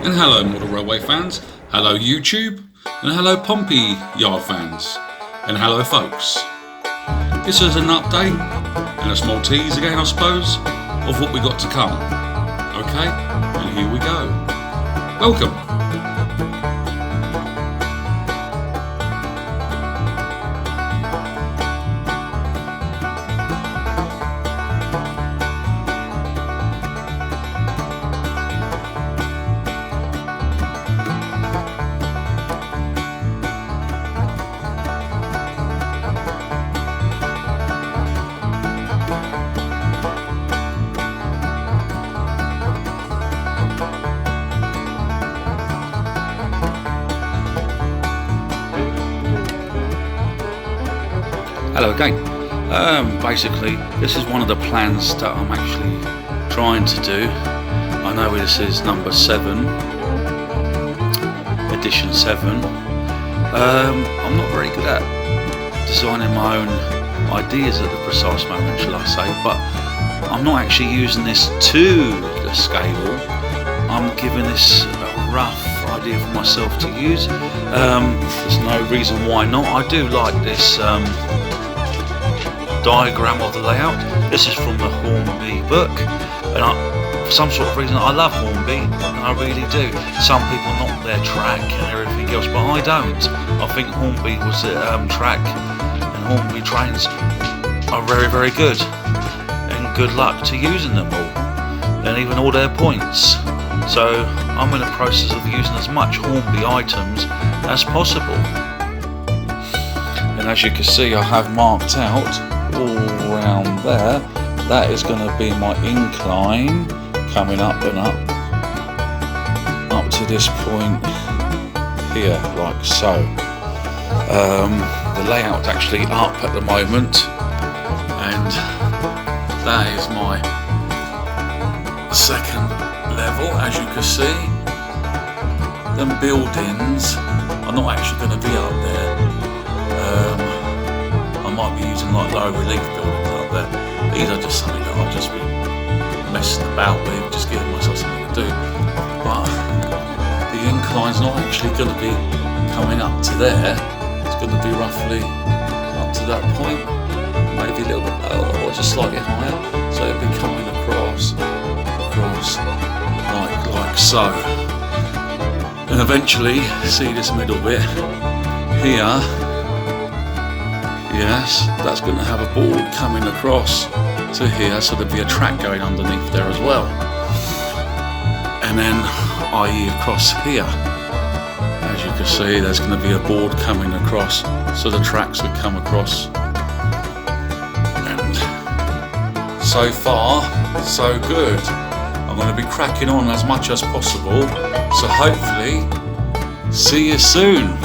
And hello Model Railway fans, hello YouTube, and hello Pompey Yard fans, and hello folks. This is an update, and a small tease again I suppose, of what we got to come. Okay, and here we go. Welcome. Hello again. Basically, this is one of the plans that I'm actually trying to do. I know this is number 7, edition 7. I'm not very good at designing my own ideas at the precise moment, shall I say, but I'm not actually using this to the scale. I'm giving this a rough idea for myself to use. There's no reason why not. I do like this diagram of the layout. This is from the Hornby book, and for some sort of reason I love Hornby, and I really do. Some people knock their track and everything else, but I don't. I think Hornby was a track, and Hornby trains are very, very good, and good luck to using them all, and even all their points. So I'm in the process of using as much Hornby items as possible, and as you can see I have marked out all around there. That is going to be my incline coming up and up to this point here, like so. The layout's actually up at the moment, and that is my second level. As you can see, them buildings are not actually going to be up there. I might be using like low relief buildings up there. These are just something that I've just been messing about with, just giving myself something to do. But the incline's not actually going to be coming up to there. It's going to be roughly up to that point, maybe a little bit lower or just slightly higher. So it'll be coming across like so. And eventually, see this middle bit here. Yes, that's going to have a board coming across to here, so there'll be a track going underneath there as well. And then, i.e. across here, as you can see, there's going to be a board coming across, so the tracks would come across. And so far, so good. I'm going to be cracking on as much as possible, so hopefully, see you soon.